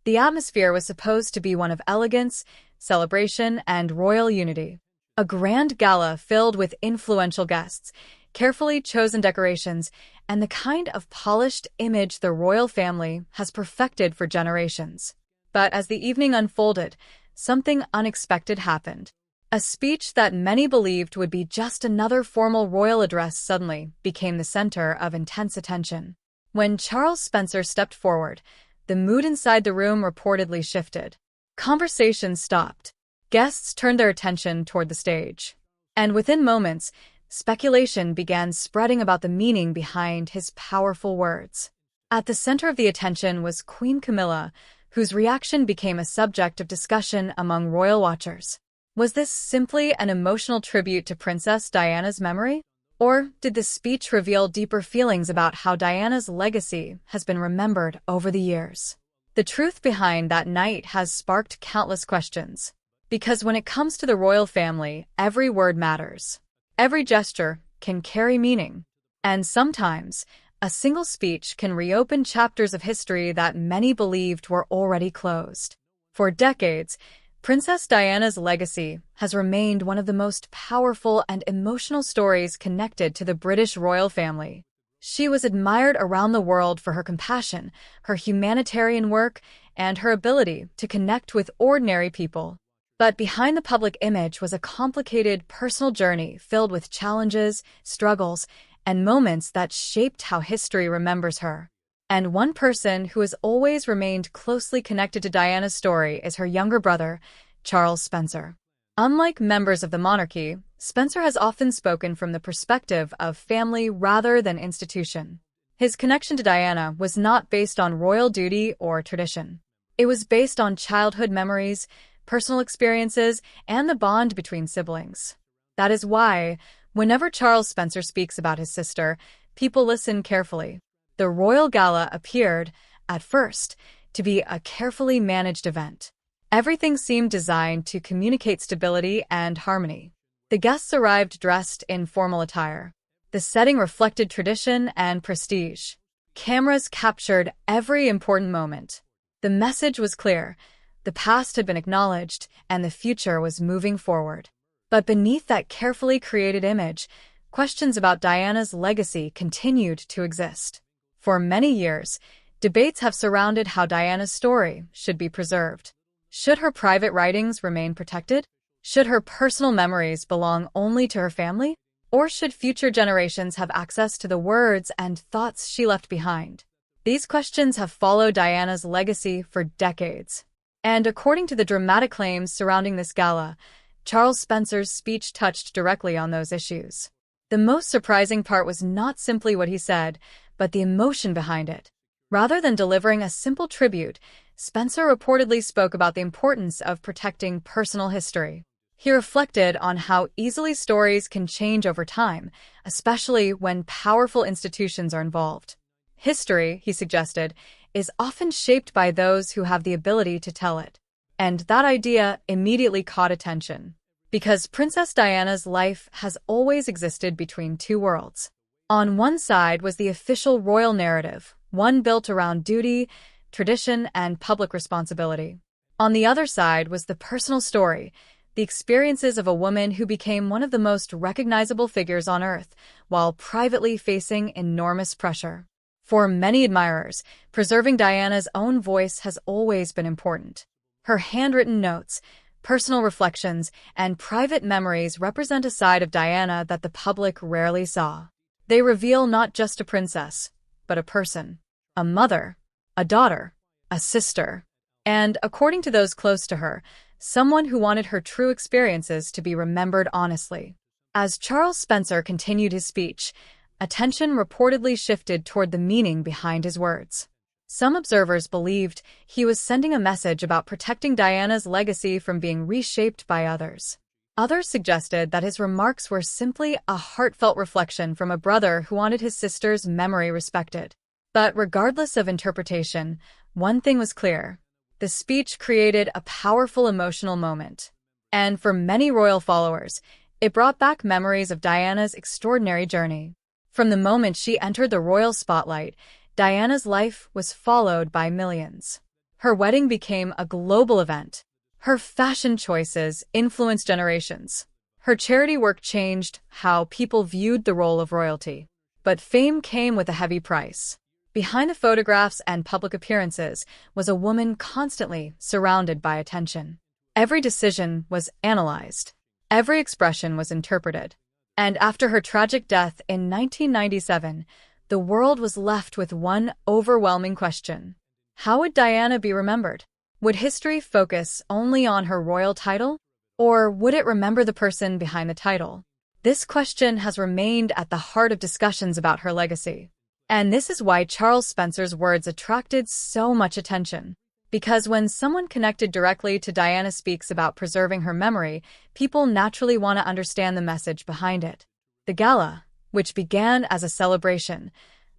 The atmosphere was supposed to be one of elegance, celebration, and royal unity. A grand gala filled with influential guests, carefully chosen decorations, and the kind of polished image the royal family has perfected for generations. But as the evening unfolded, something unexpected happened. A speech that many believed would be just another formal royal address suddenly became the center of intense attention. When Charles Spencer stepped forward, the mood inside the room reportedly shifted. Conversations stopped. Guests turned their attention toward the stage. And within moments, speculation began spreading about the meaning behind his powerful words. At the center of the attention was Queen Camilla, whose reaction became a subject of discussion among royal watchers. Was this simply an emotional tribute to Princess Diana's memory? Or did the speech reveal deeper feelings about how Diana's legacy has been remembered over the years? The truth behind that night has sparked countless questions. Because when it comes to the royal family, every word matters. Every gesture can carry meaning. And sometimes, a single speech can reopen chapters of history that many believed were already closed. For decades, Princess Diana's legacy has remained one of the most powerful and emotional stories connected to the British royal family. She was admired around the world for her compassion, her humanitarian work, and her ability to connect with ordinary people. But behind the public image was a complicated personal journey filled with challenges, struggles, and moments that shaped how history remembers her. And one person who has always remained closely connected to Diana's story is her younger brother, Charles Spencer. Unlike members of the monarchy, Spencer has often spoken from the perspective of family rather than institution. His connection to Diana was not based on royal duty or tradition. It was based on childhood memories, personal experiences, and the bond between siblings. That is why, whenever Charles Spencer speaks about his sister, people listen carefully. The Royal Gala appeared, at first, to be a carefully managed event. Everything seemed designed to communicate stability and harmony. The guests arrived dressed in formal attire. The setting reflected tradition and prestige. Cameras captured every important moment. The message was clear. The past had been acknowledged, and the future was moving forward. But beneath that carefully created image, questions about Diana's legacy continued to exist. For many years, debates have surrounded how Diana's story should be preserved. Should her private writings remain protected? Should her personal memories belong only to her family? Or should future generations have access to the words and thoughts she left behind? These questions have followed Diana's legacy for decades. And according to the dramatic claims surrounding this gala, Charles Spencer's speech touched directly on those issues. The most surprising part was not simply what he said, but the emotion behind it. Rather than delivering a simple tribute, Spencer reportedly spoke about the importance of protecting personal history. He reflected on how easily stories can change over time, especially when powerful institutions are involved. History, he suggested, is often shaped by those who have the ability to tell it. And that idea immediately caught attention. Because Princess Diana's life has always existed between two worlds. On one side was the official royal narrative, one built around duty, tradition, and public responsibility. On the other side was the personal story, the experiences of a woman who became one of the most recognizable figures on Earth, while privately facing enormous pressure. For many admirers, preserving Diana's own voice has always been important. Her handwritten notes, personal reflections, and private memories represent a side of Diana that the public rarely saw. They reveal not just a princess, but a person, a mother, a daughter, a sister, and, according to those close to her, someone who wanted her true experiences to be remembered honestly. As Charles Spencer continued his speech, attention reportedly shifted toward the meaning behind his words. Some observers believed he was sending a message about protecting Diana's legacy from being reshaped by others. Others suggested that his remarks were simply a heartfelt reflection from a brother who wanted his sister's memory respected. But regardless of interpretation, one thing was clear. The speech created a powerful emotional moment. And for many royal followers, it brought back memories of Diana's extraordinary journey. From the moment she entered the royal spotlight, Diana's life was followed by millions. Her wedding became a global event. Her fashion choices influenced generations. Her charity work changed how people viewed the role of royalty. But fame came with a heavy price. Behind the photographs and public appearances was a woman constantly surrounded by attention. Every decision was analyzed. Every expression was interpreted. And after her tragic death in 1997, the world was left with one overwhelming question. How would Diana be remembered? Would history focus only on her royal title? Or would it remember the person behind the title? This question has remained at the heart of discussions about her legacy. And this is why Charles Spencer's words attracted so much attention. Because when someone connected directly to Diana speaks about preserving her memory, people naturally want to understand the message behind it. The gala, which began as a celebration,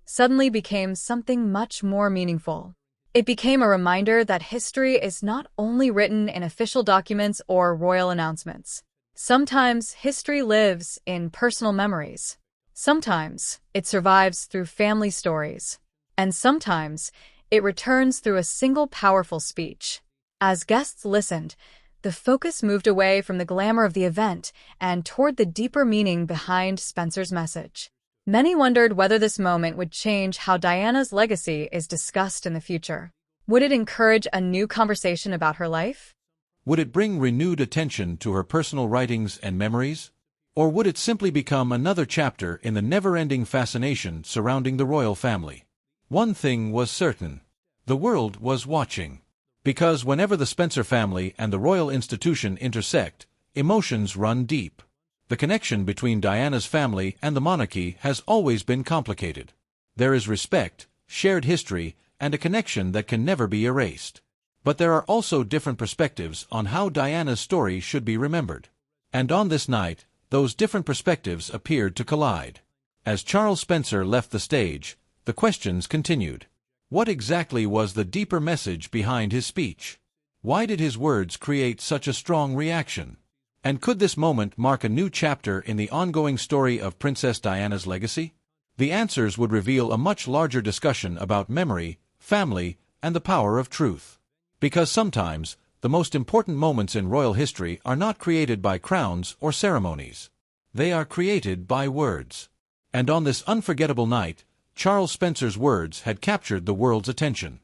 suddenly became something much more meaningful. It became a reminder that history is not only written in official documents or royal announcements. Sometimes history lives in personal memories. Sometimes it survives through family stories. And sometimes it returns through a single powerful speech. As guests listened, the focus moved away from the glamour of the event and toward the deeper meaning behind Spencer's message. Many wondered whether this moment would change how Diana's legacy is discussed in the future. Would it encourage a new conversation about her life? Would it bring renewed attention to her personal writings and memories? Or would it simply become another chapter in the never-ending fascination surrounding the royal family? One thing was certain. The world was watching. Because whenever the Spencer family and the royal institution intersect, emotions run deep. The connection between Diana's family and the monarchy has always been complicated. There is respect, shared history, and a connection that can never be erased. But there are also different perspectives on how Diana's story should be remembered. And on this night, those different perspectives appeared to collide. As Charles Spencer left the stage, the questions continued. What exactly was the deeper message behind his speech? Why did his words create such a strong reaction? And could this moment mark a new chapter in the ongoing story of Princess Diana's legacy? The answers would reveal a much larger discussion about memory, family, and the power of truth. Because sometimes, the most important moments in royal history are not created by crowns or ceremonies. They are created by words. And on this unforgettable night, Charles Spencer's words had captured the world's attention.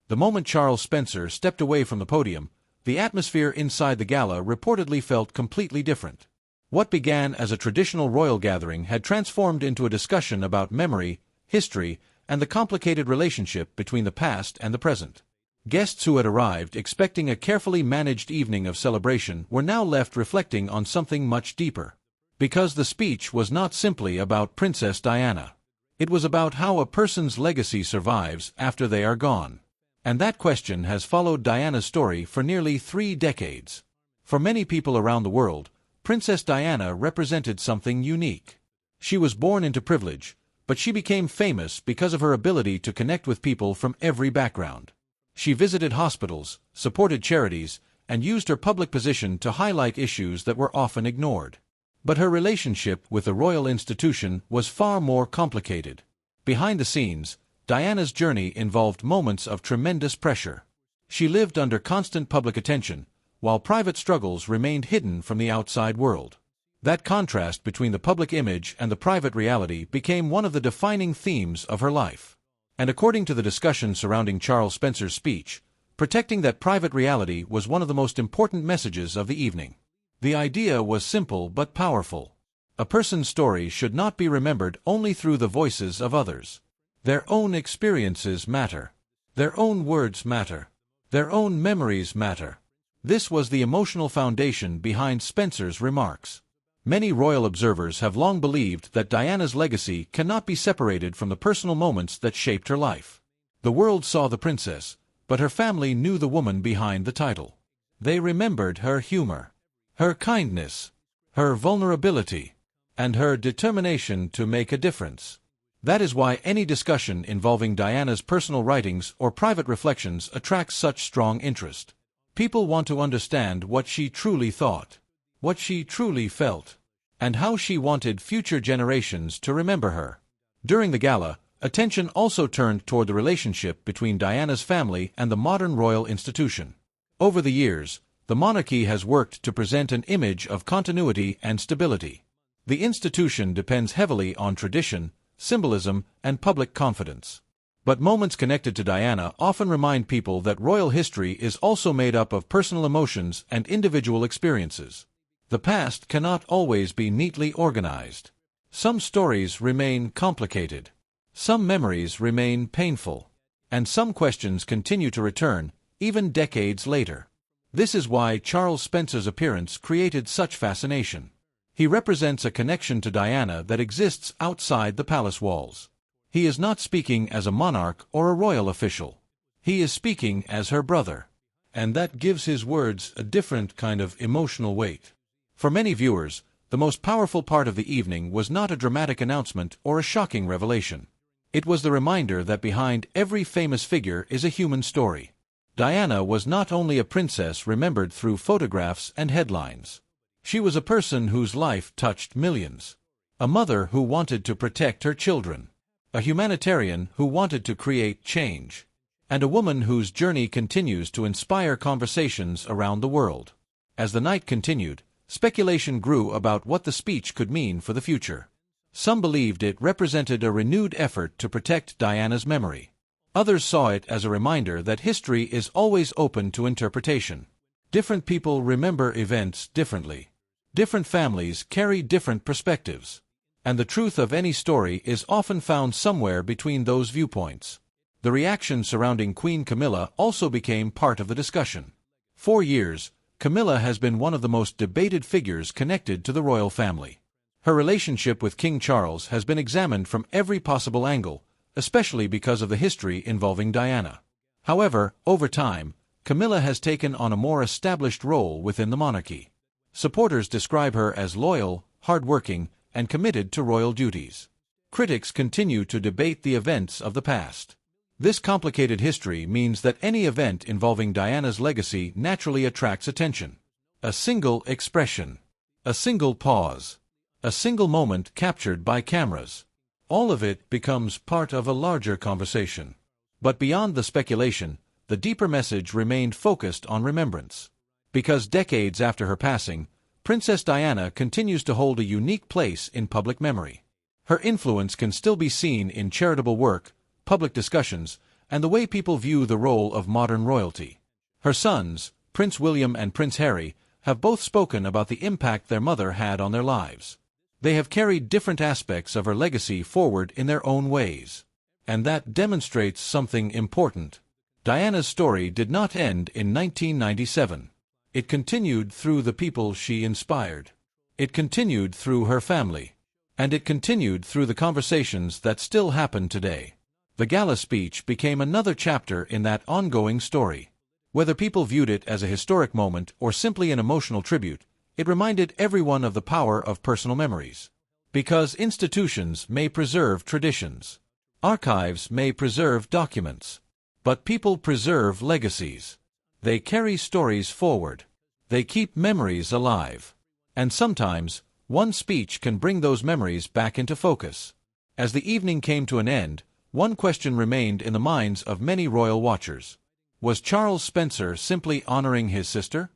The moment Charles Spencer stepped away from the podium, the atmosphere inside the gala reportedly felt completely different. What began as a traditional royal gathering had transformed into a discussion about memory, history, and the complicated relationship between the past and the present. Guests who had arrived expecting a carefully managed evening of celebration were now left reflecting on something much deeper. Because the speech was not simply about Princess Diana. It was about how a person's legacy survives after they are gone. And that question has followed Diana's story for nearly 3 decades. For many people around the world, Princess Diana represented something unique. She was born into privilege, but she became famous because of her ability to connect with people from every background. She visited hospitals, supported charities, and used her public position to highlight issues that were often ignored. But her relationship with the royal institution was far more complicated. Behind the scenes, Diana's journey involved moments of tremendous pressure. She lived under constant public attention, while private struggles remained hidden from the outside world. That contrast between the public image and the private reality became one of the defining themes of her life. And according to the discussion surrounding Charles Spencer's speech, protecting that private reality was one of the most important messages of the evening. The idea was simple but powerful. A person's story should not be remembered only through the voices of others. Their own experiences matter. Their own words matter. Their own memories matter. This was the emotional foundation behind Spencer's remarks. Many royal observers have long believed that Diana's legacy cannot be separated from the personal moments that shaped her life. The world saw the princess, but her family knew the woman behind the title. They remembered her humor, her kindness, her vulnerability, and her determination to make a difference. That is why any discussion involving Diana's personal writings or private reflections attracts such strong interest. People want to understand what she truly thought, what she truly felt, and how she wanted future generations to remember her. During the gala, Attention also turned toward the relationship between Diana's family and the modern royal institution. Over the years, the monarchy has worked to present an image of continuity and stability. The institution depends heavily on tradition, symbolism, and public confidence. But moments connected to Diana often remind people that royal history is also made up of personal emotions and individual experiences. The past cannot always be neatly organized. Some stories remain complicated. Some memories remain painful. And some questions continue to return, even decades later. This is why Charles Spencer's appearance created such fascination. He represents a connection to Diana that exists outside the palace walls. He is not speaking as a monarch or a royal official. He is speaking as her brother. And that gives his words a different kind of emotional weight. For many viewers, the most powerful part of the evening was not a dramatic announcement or a shocking revelation. It was the reminder that behind every famous figure is a human story. Diana was not only a princess remembered through photographs and headlines. She was a person whose life touched millions. A mother who wanted to protect her children. A humanitarian who wanted to create change. And a woman whose journey continues to inspire conversations around the world. As the night continued, speculation grew about what the speech could mean for the future. Some believed it represented a renewed effort to protect Diana's memory. Others saw it as a reminder that history is always open to interpretation. Different people remember events differently. Different families carry different perspectives. And the truth of any story is often found somewhere between those viewpoints. The reaction surrounding Queen Camilla also became part of the discussion. For years, Camilla has been one of the most debated figures connected to the royal family. Her relationship with King Charles has been examined from every possible angle, especially because of the history involving Diana. However, over time, Camilla has taken on a more established role within the monarchy. Supporters describe her as loyal, hard-working, and committed to royal duties. Critics continue to debate the events of the past. This complicated history means that any event involving Diana's legacy naturally attracts attention. A single expression. A single pause. A single moment captured by cameras. All of it becomes part of a larger conversation. But beyond the speculation, the deeper message remained focused on remembrance. Because decades after her passing, Princess Diana continues to hold a unique place in public memory. Her influence can still be seen in charitable work, public discussions, and the way people view the role of modern royalty. Her sons, Prince William and Prince Harry, have both spoken about the impact their mother had on their lives. They have carried different aspects of her legacy forward in their own ways. And that demonstrates something important. Diana's story did not end in 1997. It continued through the people she inspired. It continued through her family. And it continued through the conversations that still happen today. The Gala speech became another chapter in that ongoing story. Whether people viewed it as a historic moment or simply an emotional tribute, it reminded everyone of the power of personal memories. Because institutions may preserve traditions. Archives may preserve documents. But people preserve legacies. They carry stories forward. They keep memories alive. And sometimes, one speech can bring those memories back into focus. As the evening came to an end, one question remained in the minds of many royal watchers. Was Charles Spencer simply honoring his sister?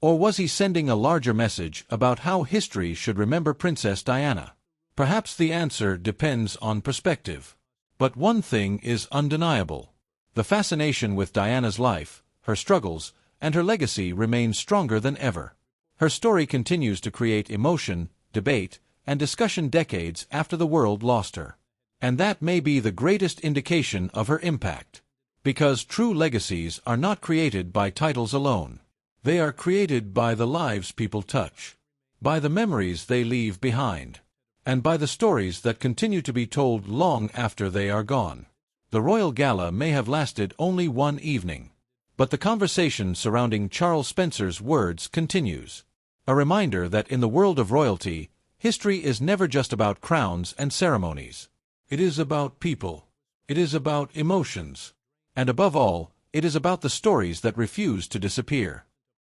Or was he sending a larger message about how history should remember Princess Diana? Perhaps the answer depends on perspective. But one thing is undeniable. The fascination with Diana's life, her struggles, and her legacy remains stronger than ever. Her story continues to create emotion, debate, and discussion decades after the world lost her. And that may be the greatest indication of her impact. Because true legacies are not created by titles alone. They are created by the lives people touch, by the memories they leave behind, and by the stories that continue to be told long after they are gone. The Royal Gala may have lasted only one evening, but the conversation surrounding Charles Spencer's words continues. A reminder that in the world of royalty, history is never just about crowns and ceremonies. It is about people. It is about emotions. And above all, it is about the stories that refuse to disappear.